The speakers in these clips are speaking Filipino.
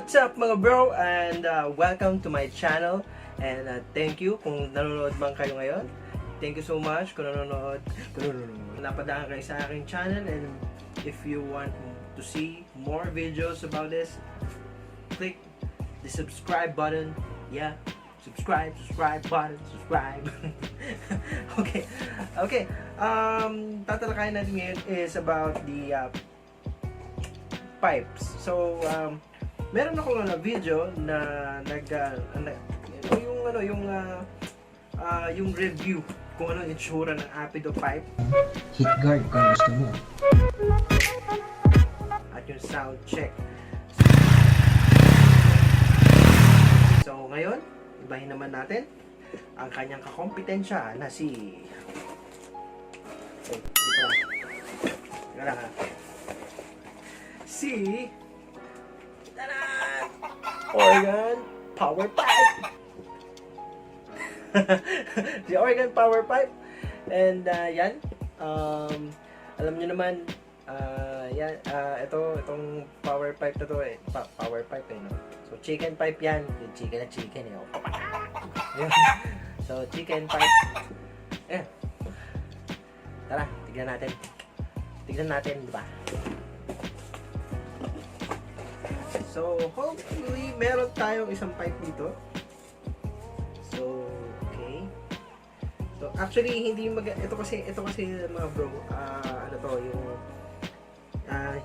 What's up mga bro, and welcome to my channel, and thank you kung nanonood man kayo ngayon. Thank you so much kung nanonood, napadaan kayo sa aking channel. And if you want to see more videos about this, click the subscribe button. Yeah, subscribe button, subscribe. Okay. Tatalakayin natin ngayon is about the pipes. So meron akong video na yung review kung ano yung itsura ng Apido pipe. Heat guard kung gusto mo. At yung sound check. So ngayon, ibahin naman natin ang kanyang kakompetensya na si si Organ Power Pipe. Si Organ Power Pipe. And yan, alam niyo naman, yan, itong power pipe na to power pipe no? So chicken pipe yan, yung chicken na chicken So chicken pipe. Tara, tignan natin, di ba? So, hopefully, meron tayong isang pipe dito. So, okay. So, actually, ito kasi mga bro,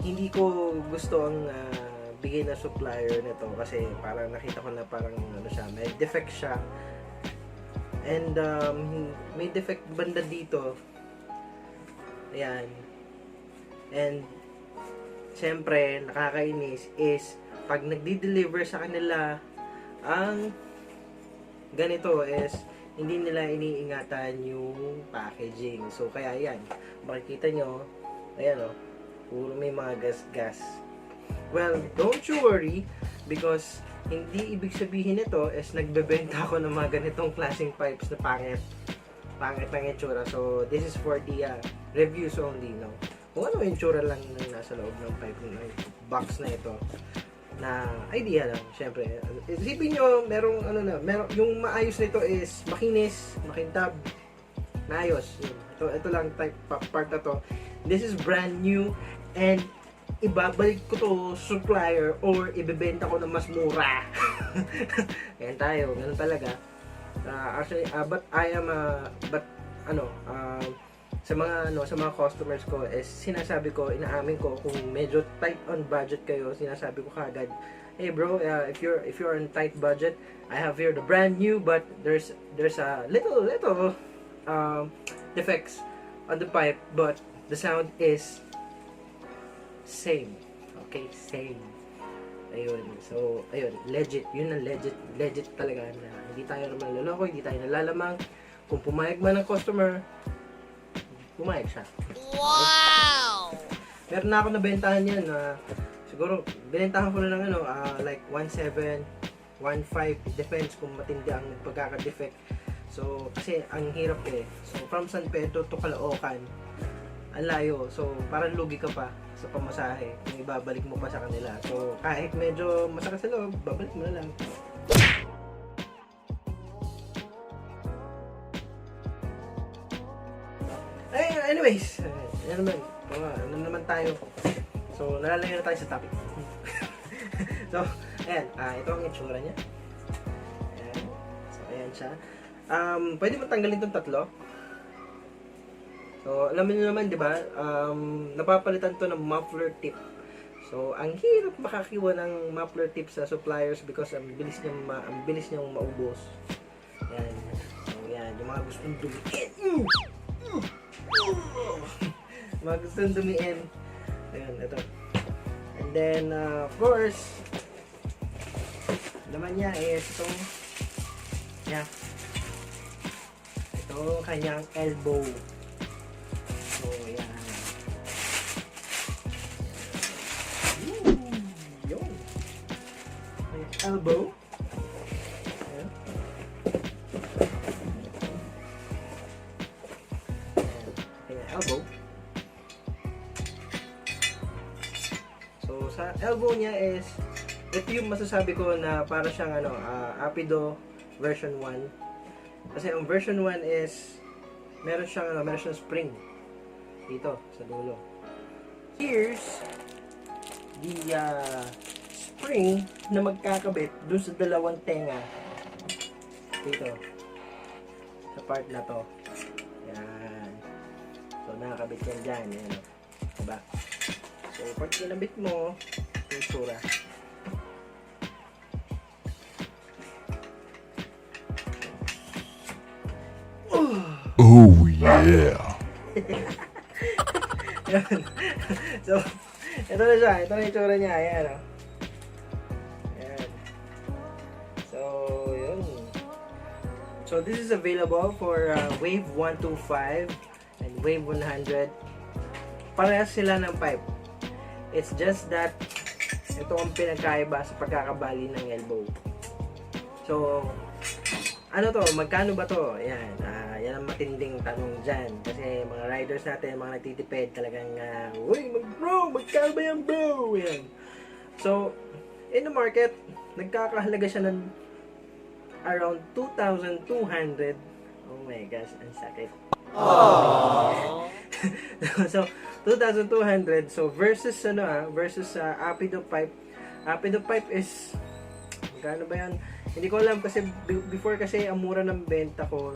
hindi ko gusto ang bigay na supplier nito kasi parang nakita ko na parang may defect siya. And, may defect banda dito. Ayan. And, siyempre, nakakainis is pag nagdi-deliver sa kanila ang ganito is hindi nila iniingatan yung packaging. So kaya yan, makikita nyo, ayan puro may mga gas-gas. Well, don't you worry because hindi ibig sabihin nito is nagbebenta ako ng mga ganitong klaseng pipes na pangit ang itsura. So this is for the reviews only, no? Kung ano yung tsura lang ng nasa loob ng pipe ng box na ito na idea lang, syempre. Isipin nyo, merong yung maayos nito is makinis, makintab, naayos. Ito lang type part na to. This is brand new and ibabalik ko to supplier or ibebenta ko na mas mura. Ayan tayo, ganun talaga. Actually, sa mga customers ko is sinasabi ko, inaamin ko kung medyo tight on budget kayo, sinasabi ko kagad, hey bro, if you're on tight budget, I have here the brand new but there's a little defects on the pipe but the sound is same. Okay, same. Ayun. So, ayun, legit. Yun ang legit talaga na hindi tayo naman loloko, hindi tayo nalalamang. Kung pumayag man ang customer, pumayag siya. Wow! Meron na ako nabentahan yan. Siguro, binentahan ko na ng like 1.7, 1.5. Depends kung matindi ang pagkaka-defect. So, kasi ang hirap So, from San Pedro to Caloocan, ang layo. So, parang lugi ka pa sa pamasahe kung ibabalik mo pa sa kanila. So, kahit medyo masakit sa loob, babalik mo na lang. Anyways, ano naman tayo. So, nalalayo na tayo sa topic. So, ayan, ito ang itsura niya. Ayan. So, ayan siya. Pwede mo tanggalin itong tatlo. So, alam niyo naman, di ba? Napapalitan to ng muffler tip. So, ang hirap makakiwa ng muffler tip sa suppliers because ang bilis niyang maubos. Ayan. So, ayan, yung mga gustong dumiin. Mga gustong dumiin. Ayan, ito. And then, of course, naman niya is itong kanyang elbow. So, ayan. Yun. Kanyang elbow. Ayan. Kanyang elbow. So, sa elbow niya is ito yung masasabi ko na para siyang Rapido version 1. Kasi ang version 1 is meron siyang spring dito sa dulo. Here's the spring na magkakabit dun sa dalawang tenga dito sa part na to. Yan. So nakakabit yan dyan. Yan, diba? So pag kinabit mo, yung sura. Oh yeah. So, ito na siya. Ito na yung tsura niya. Ayan, Ayan. So, yun. So, this is available for Wave 125 and Wave 100. Parehas sila ng pipe. It's just that ito ang pinagkaiba sa pagkakabali ng elbow. So, ano to? Magkano ba to? Ayan. Yan ang matinding tanong dyan. Kasi mga riders natin, mga nagtitipid, talagang, uy, bro, magkano ba yan, bro? Ayan. So, in the market, nagkakahalaga siya ng around 2,200. Oh my gosh, ang sakit. So, 2,200. So, versus versus Rapido pipe. Rapido pipe is, magkano ba yan? Hindi ko alam kasi before kasi ang mura ng benta ko,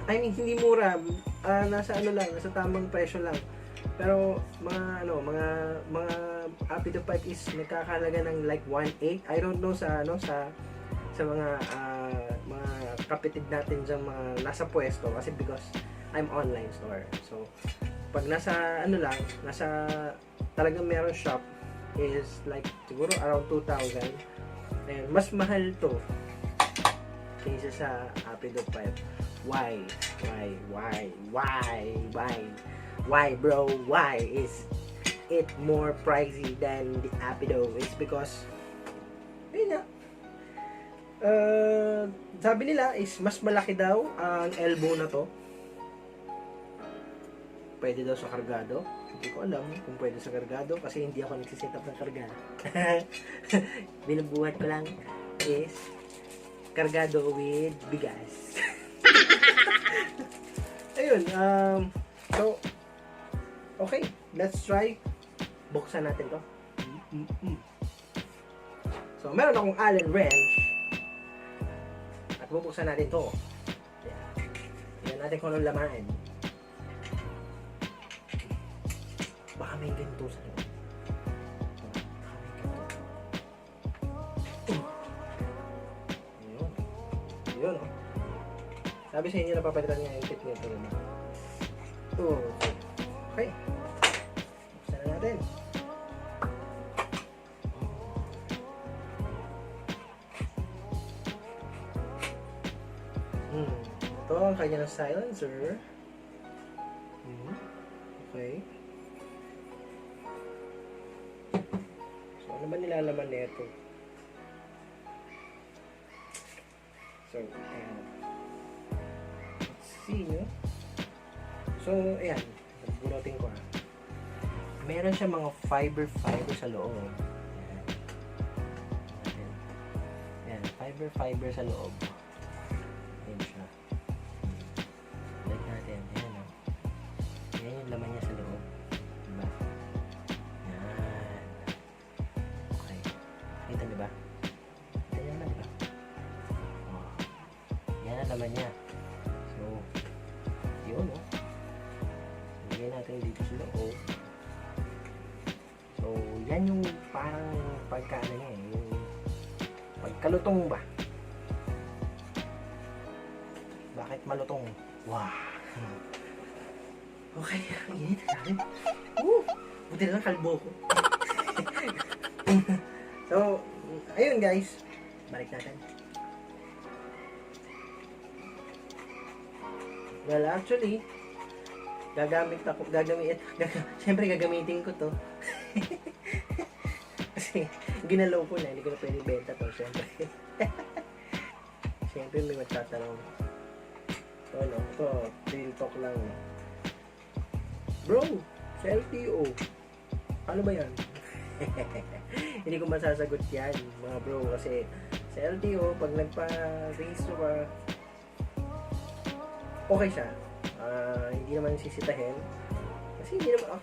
hindi mura, nasa nasa tamang presyo lang. Pero mga Rapido pipe is nagkakahalaga ng like 1.8. I don't know sa mga kapitid natin diyan mga nasa pwesto kasi because I'm online store. So pag nasa nasa talagang meron shop is like siguro around 2,000. And mas mahal to kaysa sa Rapido pipe. Why? Why, bro? Why is it more pricey than the Rapido? It's because yun na. Sabi nila is mas malaki daw ang elbow na to. Pwede daw sa kargado. Hindi ko alam kung pwede sa kargado kasi hindi ako nagsiset up ng kargado. Binubuhat ko lang is kargado with bigas. Ayun, so okay, let's try. Buksan natin to. So meron akong Allen wrench at bubuksan natin to. Tingnan natin kung anong laman. Baka may ganito sa loob. Yun. Sabi sa inyo na papalitan niya yung tip nito naman. Okay. Buksan na natin. Ito ang kanya ng silencer. Okay. Ano ba nilalaman nito? So, ayan. Let's see, no? So, ayan. Bunutin ko, Meron siya mga fiber sa loob. Ayan. Ayan, fiber sa loob. Ayan siya. Like natin. Ayan, Ayan yung laman niya sa loob. Diba? Kita niyo ba? Ganyan naman, diba? Yan ang naman niya. So, yun, lagyan natin dito sa loob. So, yan yung parang pagkaano niya, yung pagkalutong ba? Bakit malutong? Wow! Okay, ang init natin. Buti na lang kalbo ko. So, ayun guys. Balik natin. Well, actually, siyempre gagamitin ko to. Kasi, ginalaw ko na, hindi ko na pwede benta to, siyempre. Siyempre, may magtatanong. Ito, real talk lang. Bro, sa LTO, ano ba yan? Hindi ko masasagot yan, mga bro, kasi sa LTO, pag nagpa-rehistro ka, okay siya. Hindi naman sisitahin. Kasi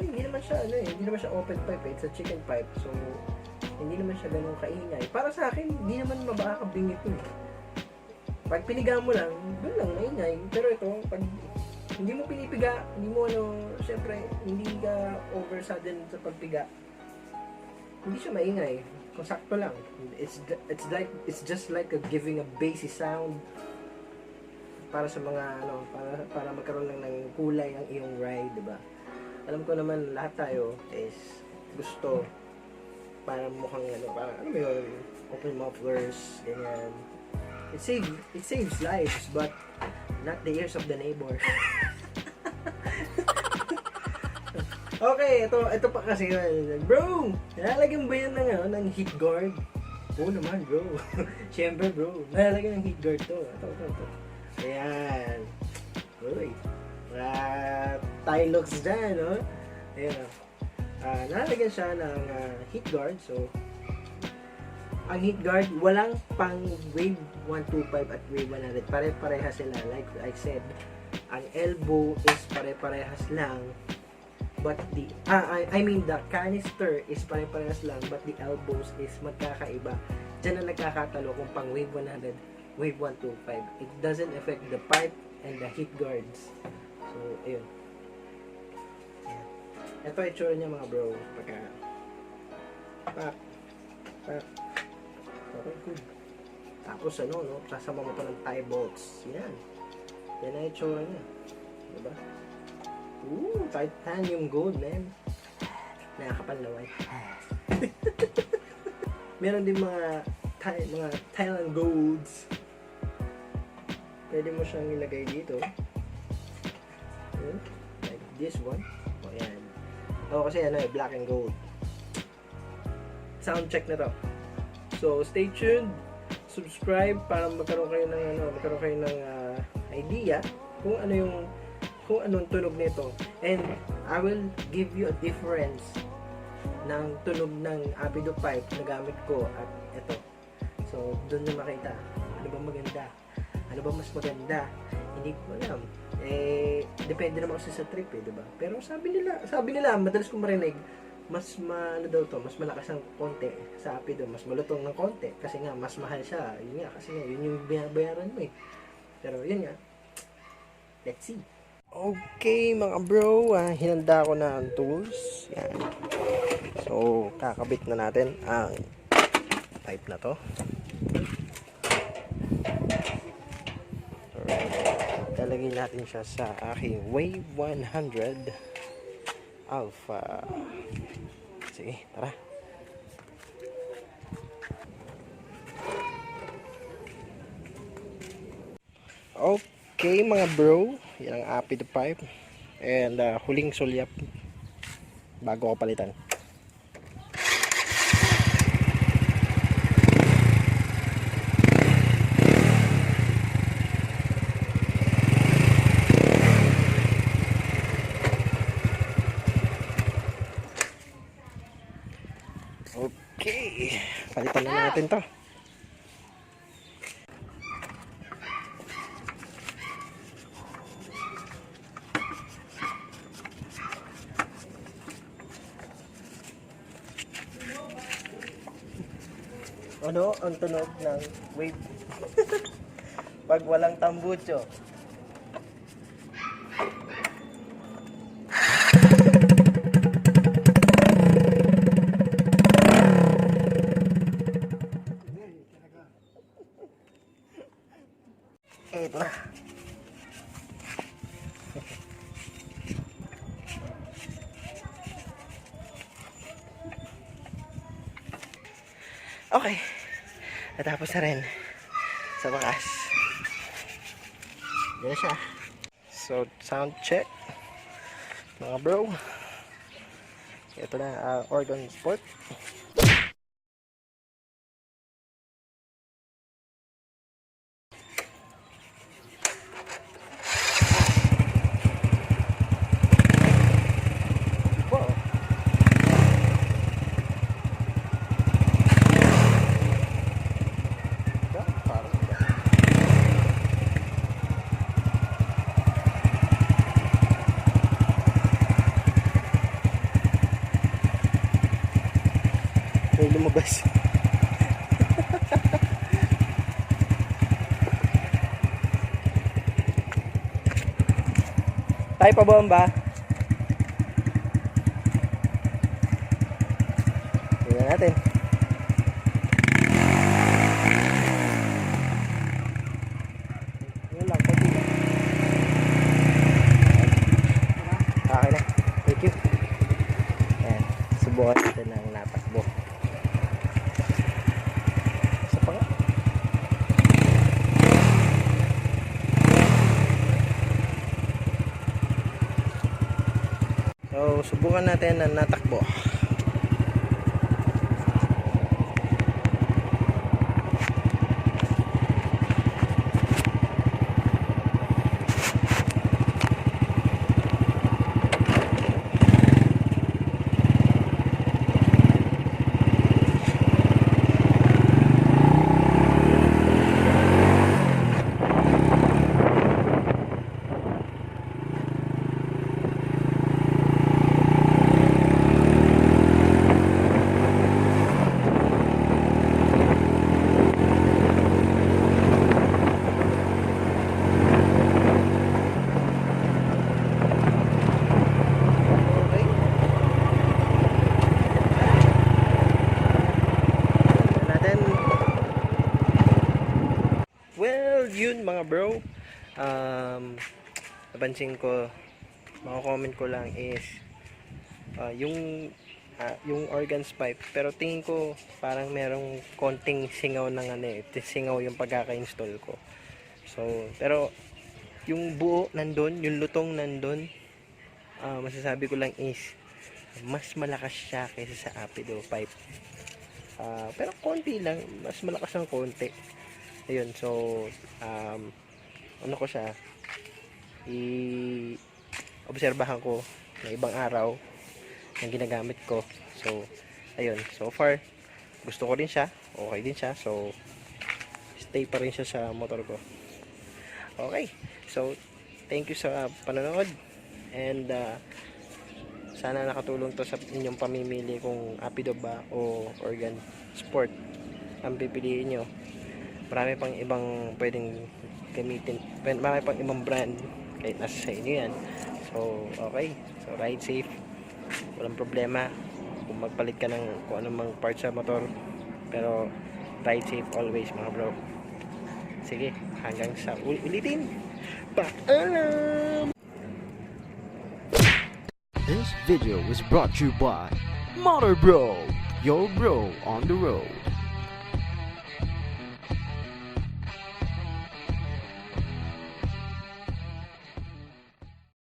hindi naman siya, hindi naman siya open pipe, it's a chicken pipe. So, hindi naman siya ganun kaingay. Para sa akin, hindi naman mabakabingit yun. Pag piniga mo lang, doon lang maingay. Pero ito, pag hindi mo pinipiga, hindi mo syempre, hindi ka over sudden sa pagpiga, hindi siya maingay. Kung sakto lang. It's just like giving a bassy sound para sa mga para magkaroon lang ng kulay ang iyong ride, di ba? Alam ko naman lahat tayo is gusto para mukhang para mo yun, open mufflers, ganyan. It saves lives, but not the ears of the neighbor. Okay, ito pa kasi bro, nalalagyan ba yan ng heat guard? Oo naman bro. Siyempre bro, nalalagyan ng heat guard to. Ito. Ayan. Uy. Mga Tylox dyan, no? Ayan. Nalalagyan siya ng heat guard. So, ang heat guard, walang pang wave 125 at wave 100. Pare-parehas sila. Like I said, ang elbow is pare-parehas lang. But the canister is pare-parehas lang, but the elbows is magkakaiba. Diyan na nagkakatalo kung pang wave 100, wave 125. It doesn't affect the pipe and the heat guards. So, ayun. Ito itsura niya mga bro. Pak. Okay, good. Tapos sasama mo pa ng tie bolts. Yan. Yan ang itsura niya. Diba? Ooh, titanium gold, man. Nakakapal naman. Meron din mga Thailand golds. Pwede mo siyang ilagay dito. Like this one. O, yan. Kasi black and gold. Sound check na to. So, stay tuned. Subscribe para magkaroon kayo ng idea kung anong tunog nito. And I will give you a difference ng tunog ng Apido pipe na gamit ko at ito. So, doon nyo makita. Ano ba maganda? Ano ba mas maganda? Hindi ko alam. Depende naman kasi sa trip diba? Pero sabi nila, madalas kong marinig, mas mas malakas ang konti sa Apido, mas malutong ng konti kasi nga mas mahal siya. Yun nga kasi yun yung binabayaran mo Pero yun nga. Let's see. Okay mga bro, hinanda ko na ang tools. Yan. So, kakabit na natin ang pipe na to. Lalagay natin siya sa aking Wave 100 Alpha. Sige, tara. Okay mga bro, yan ang Apido pipe. And huling sulyap bago ko palitan. Okay, palitan na natin to. Ano ang tunog ng wave pag walang tambucho? Ito na. Okay. Natapos na rin. Sa wakas. Yan na siya. So, sound check. Mga bro. Ito na, organ sport. Ay, pabomba. Tingnan natin. Yun lang, konti lang. Okay na. Thank you. Ayan. Subukan natin ang natakbo. Isa pa nga. So, subukan natin ang natakbo. Well, yun mga bro. Napansin ko, comment ko lang is yung organs pipe, pero tingin ko parang merong konting singaw ng singaw yung pagkaka-install ko. So, pero yung buo nandun, yung lutong nandun, masasabi ko lang is mas malakas siya kaysa sa Apido pipe. Pero konti lang, mas malakas ng konti. Ayun, so ano ko siya, obserbahan ko na ibang araw na ginagamit ko. So ayun, so far gusto ko din siya, okay din siya, so stay pa rin siya sa motor ko. Okay, so thank you sa panonood, and sana nakatulong to sa inyong pamimili kung Apido ba o Organ Sport ang pipiliin nyo. Marami pang ibang pwedeng gamitin, marami pang ibang brand kahit nasa sa inyo yan. So okay, so ride safe, walang problema kung magpalit ka ng kung anong parts sa motor, pero ride safe always mga bro. Sige, hanggang sa ulitin, paalam. This video was brought to you by Motorbroph, your bro on the road.